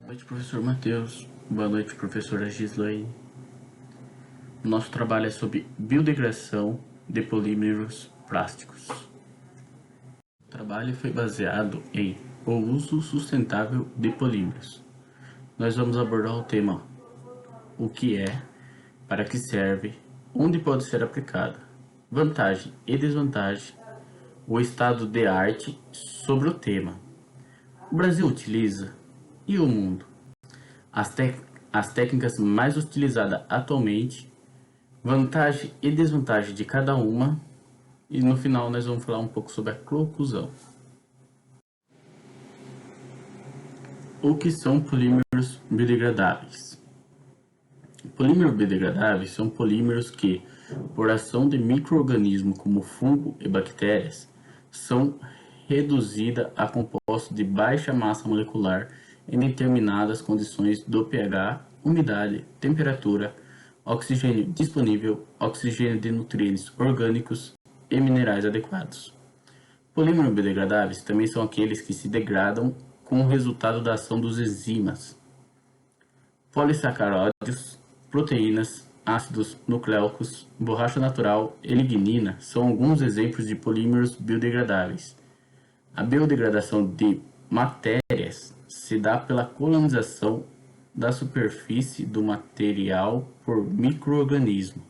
Boa noite, professor Matheus. Boa noite, professora Gislaine. Nosso trabalho é sobre biodegradação de polímeros plásticos. O trabalho foi baseado em o uso sustentável de polímeros. Nós vamos abordar o tema: o que é, para que serve, onde pode ser aplicado, vantagem e desvantagem, o estado de arte sobre o tema. O Brasil utiliza e o mundo. As técnicas mais utilizadas atualmente, vantagem e desvantagem de cada uma, e no final nós vamos falar um pouco sobre a conclusão. O que são polímeros biodegradáveis? Polímeros biodegradáveis são polímeros que, por ação de micro-organismos como fungo e bactérias, são reduzidos a compostos de baixa massa molecular em determinadas condições do pH, umidade, temperatura, oxigênio disponível, oxigênio de nutrientes orgânicos e minerais adequados. Polímeros biodegradáveis também são aqueles que se degradam com o resultado da ação dos enzimas, polissacaróides, proteínas, ácidos nucleicos, borracha natural e lignina são alguns exemplos de polímeros biodegradáveis. A biodegradação de matérias se dá pela colonização da superfície do material por micro-organismos.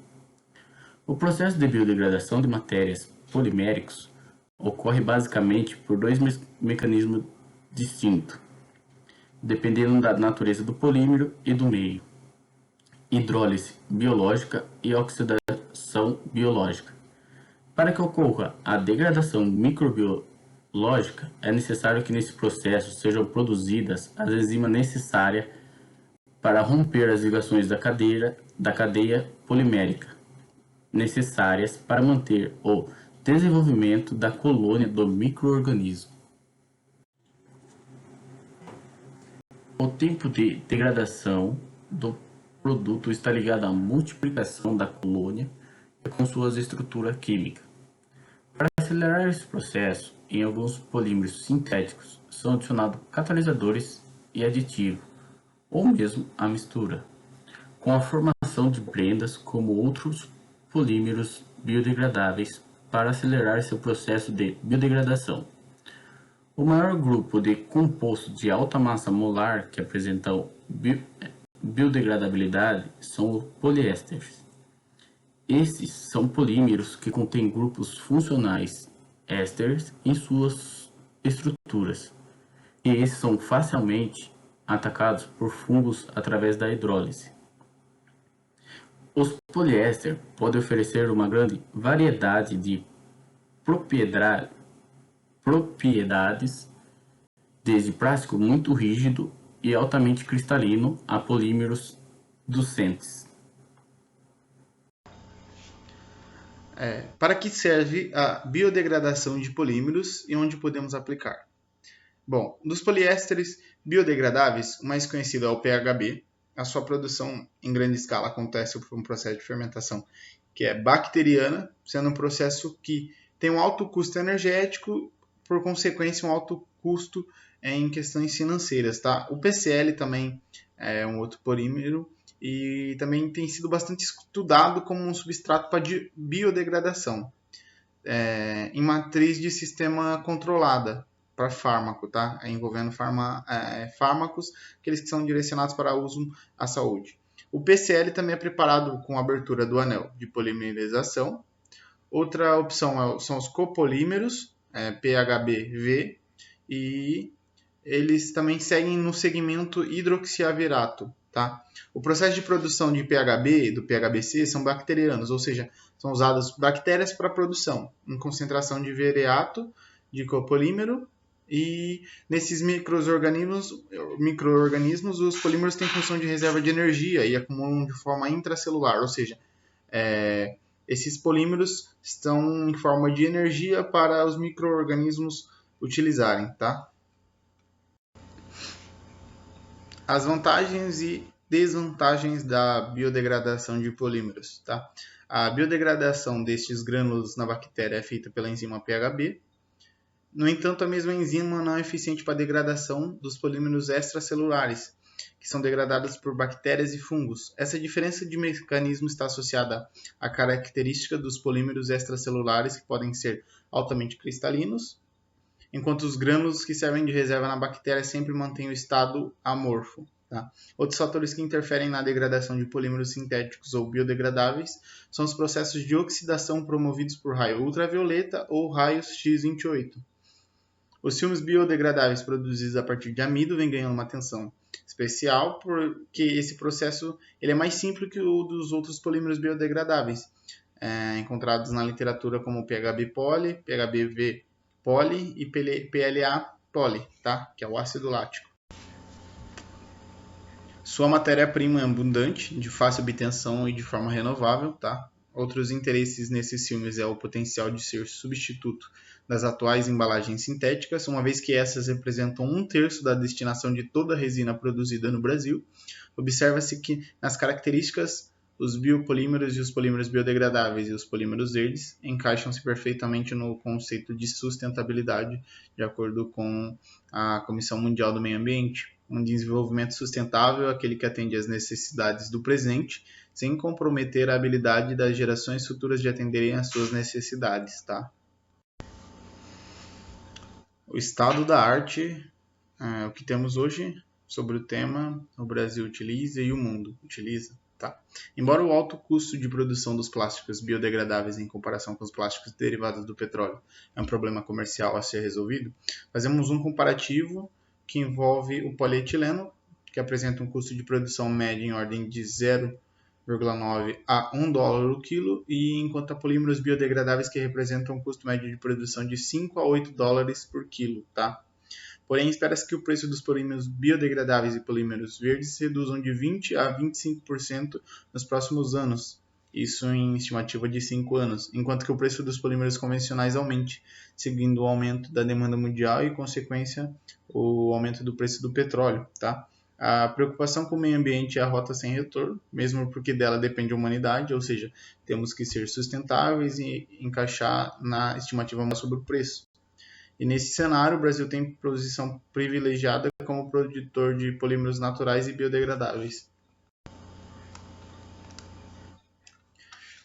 O processo de biodegradação de matérias poliméricos ocorre basicamente por dois mecanismos distintos, dependendo da natureza do polímero e do meio: hidrólise biológica e oxidação biológica. Para que ocorra a degradação microbiológica, é necessário que nesse processo sejam produzidas as enzimas necessárias para romper as ligações da cadeia polimérica, necessárias para manter o desenvolvimento da colônia do micro-organismo. O tempo de degradação do produto está ligado à multiplicação da colônia e com suas estruturas químicas. Para acelerar esse processo, em alguns polímeros sintéticos são adicionados catalisadores e aditivos, ou mesmo a mistura, com a formação de prendas como outros polímeros biodegradáveis para acelerar seu processo de biodegradação. O maior grupo de compostos de alta massa molar que apresentam biodegradabilidade são os poliésteres. Esses são polímeros que contêm grupos funcionais ésteres em suas estruturas, e esses são facilmente atacados por fungos através da hidrólise. Os poliésteres podem oferecer uma grande variedade de propriedades, desde plástico muito rígido e altamente cristalino a polímeros docentes. Para que serve a biodegradação de polímeros e onde podemos aplicar? Bom, dos poliésteres biodegradáveis, o mais conhecido é o PHB. A sua produção em grande escala acontece por um processo de fermentação que é bacteriana, sendo um processo que tem um alto custo energético, por consequência um alto custo em questões financeiras. Tá? O PCl também é um outro polímero e também tem sido bastante estudado como um substrato para biodegradação em matriz de sistema controlada para fármaco, tá? Envolvendo fármacos, aqueles que são direcionados para uso à saúde. O PCl também é preparado com a abertura do anel de polimerização. Outra opção são os copolímeros, PHBV, e eles também seguem no segmento hidroxiavirato. Tá? O processo de produção de PHB e do PHBC são bacterianos, ou seja, são usadas bactérias para a produção, em concentração de vereato, de copolímero, e nesses micro-organismos, os polímeros têm função de reserva de energia e acumulam de forma intracelular, ou seja, esses polímeros estão em forma de energia para os micro-organismos utilizarem. Tá? As vantagens e desvantagens da biodegradação de polímeros. Tá? A biodegradação destes grânulos na bactéria é feita pela enzima PHB. No entanto, a mesma enzima não é eficiente para a degradação dos polímeros extracelulares, que são degradadas por bactérias e fungos. Essa diferença de mecanismo está associada à característica dos polímeros extracelulares, que podem ser altamente cristalinos, enquanto os grânulos que servem de reserva na bactéria sempre mantêm o estado amorfo. Tá? Outros fatores que interferem na degradação de polímeros sintéticos ou biodegradáveis são os processos de oxidação promovidos por raio ultravioleta ou raios X28. Os filmes biodegradáveis produzidos a partir de amido vêm ganhando uma atenção especial porque esse processo ele é mais simples que o dos outros polímeros biodegradáveis, encontrados na literatura como PHB-poly, PHBV-poly e PLA-poly, tá? Que é o ácido lático. Sua matéria-prima é abundante, de fácil obtenção e de forma renovável, tá? Outros interesses nesses filmes é o potencial de ser substituto das atuais embalagens sintéticas, uma vez que essas representam 1/3 da destinação de toda a resina produzida no Brasil. Observa-se que nas características, os biopolímeros e os polímeros biodegradáveis e os polímeros verdes encaixam-se perfeitamente no conceito de sustentabilidade, de acordo com a Comissão Mundial do Meio Ambiente. Um desenvolvimento sustentável é aquele que atende às necessidades do presente, sem comprometer a habilidade das gerações futuras de atenderem às suas necessidades, tá? O estado da arte, o que temos hoje sobre o tema, o Brasil utiliza e o mundo utiliza, tá? Embora o alto custo de produção dos plásticos biodegradáveis em comparação com os plásticos derivados do petróleo é um problema comercial a ser resolvido, fazemos um comparativo que envolve o polietileno, que apresenta um custo de produção médio em ordem de 0,9 a $1 o quilo, e enquanto a polímeros biodegradáveis que representam um custo médio de produção de 5 a $8 por quilo, tá? Porém, espera-se que o preço dos polímeros biodegradáveis e polímeros verdes se reduzam de 20 a 25% nos próximos anos, isso em estimativa de 5 anos, enquanto que o preço dos polímeros convencionais aumente, seguindo o aumento da demanda mundial e, consequência, o aumento do preço do petróleo, tá? A preocupação com o meio ambiente é a rota sem retorno, mesmo porque dela depende a humanidade, ou seja, temos que ser sustentáveis e encaixar na estimativa sobre o preço. E nesse cenário, o Brasil tem posição privilegiada como produtor de polímeros naturais e biodegradáveis.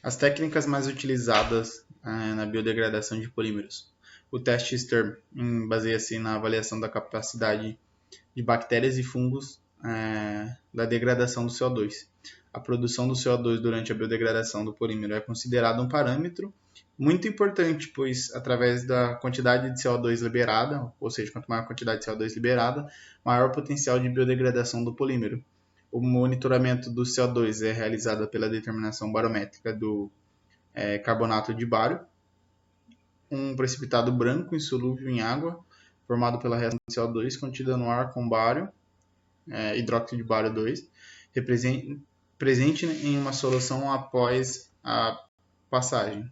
As técnicas mais utilizadas na biodegradação de polímeros. O teste Stern baseia-se na avaliação da capacidade de bactérias e fungos da degradação do CO2. A produção do CO2 durante a biodegradação do polímero é considerada um parâmetro muito importante, pois através da quantidade de CO2 liberada, ou seja, quanto maior a quantidade de CO2 liberada, maior o potencial de biodegradação do polímero. O monitoramento do CO2 é realizado pela determinação barométrica do carbonato de bário, um precipitado branco insolúvel em água, formado pela reação de CO2 contida no ar com bário, hidróxido de bário 2, presente em uma solução após a passagem.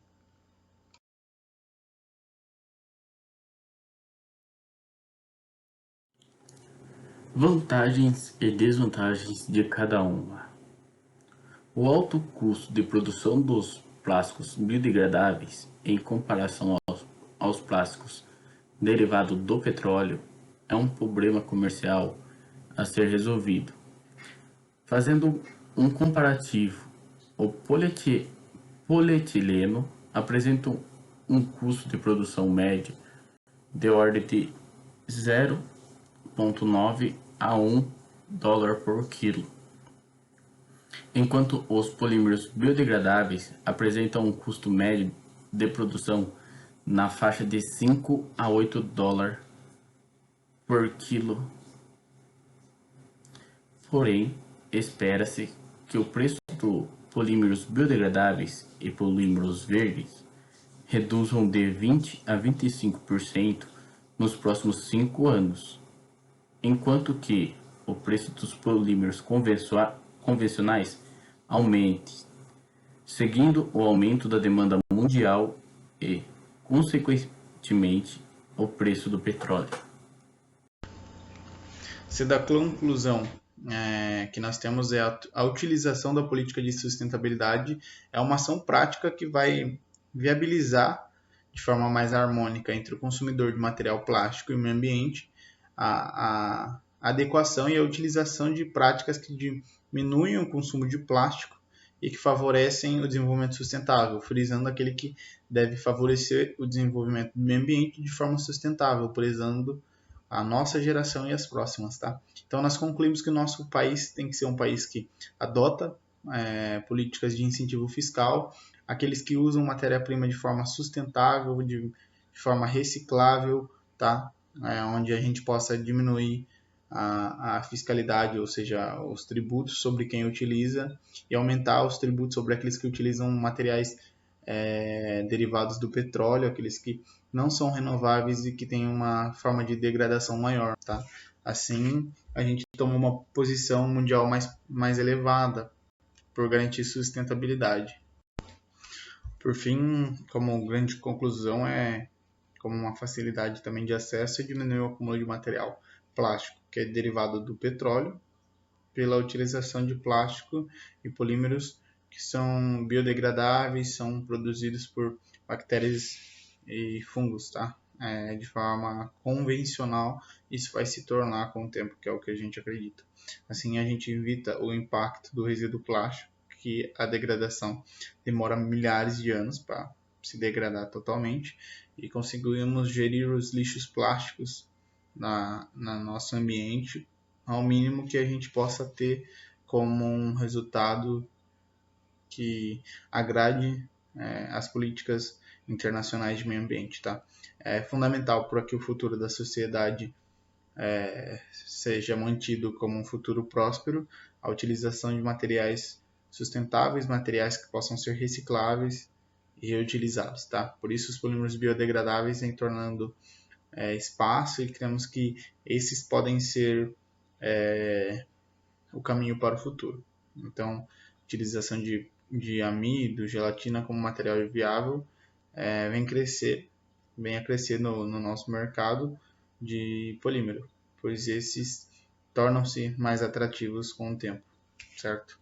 Vantagens e desvantagens de cada uma. O alto custo de produção dos plásticos biodegradáveis em comparação aos plásticos derivados do petróleo é um problema comercial a ser resolvido. Fazendo um comparativo, o polietileno apresenta um custo de produção médio de ordem de 0,9 a $1 por quilo, enquanto os polímeros biodegradáveis apresentam um custo médio de produção na faixa de 5 a $8 por quilo. Porém, espera-se que o preço dos polímeros biodegradáveis e polímeros verdes reduzam de 20 a 25% nos próximos 5 anos, enquanto que o preço dos polímeros convencionais aumente, seguindo o aumento da demanda mundial e, consequentemente, o preço do petróleo. Se da conclusão que nós temos a utilização da política de sustentabilidade é uma ação prática que vai viabilizar de forma mais harmônica entre o consumidor de material plástico e o meio ambiente a a adequação e a utilização de práticas que diminuem o consumo de plástico e que favorecem o desenvolvimento sustentável, frisando aquele que deve favorecer o desenvolvimento do meio ambiente de forma sustentável, prezando a nossa geração e as próximas, tá? Então, nós concluímos que o nosso país tem que ser um país que adota políticas de incentivo fiscal, aqueles que usam matéria-prima de forma sustentável, de forma reciclável, tá? Onde a gente possa diminuir a fiscalidade, ou seja, os tributos sobre quem utiliza e aumentar os tributos sobre aqueles que utilizam materiais derivados do petróleo, aqueles que não são renováveis e que têm uma forma de degradação maior, tá? Assim, a gente toma uma posição mundial mais elevada por garantir sustentabilidade. Por fim, como grande conclusão, como uma facilidade também de acesso e diminuir o acúmulo de material plástico, que é derivado do petróleo, pela utilização de plástico e polímeros que são biodegradáveis, são produzidos por bactérias e fungos, tá? De forma convencional, isso vai se tornar com o tempo, que é o que a gente acredita. Assim, a gente evita o impacto do resíduo plástico, que a degradação demora milhares de anos para se degradar totalmente, e conseguimos gerir os lixos plásticos no nosso ambiente ao mínimo que a gente possa ter como um resultado que agrade as políticas internacionais de meio ambiente, tá? É fundamental para que o futuro da sociedade seja mantido como um futuro próspero, a utilização de materiais sustentáveis, materiais que possam ser recicláveis e reutilizados, tá? Por isso os polímeros biodegradáveis vêm tornando espaço, e cremos que esses podem ser o caminho para o futuro. Então, utilização de amido, gelatina como material viável vem a crescer no nosso mercado de polímero, pois esses tornam-se mais atrativos com o tempo, certo?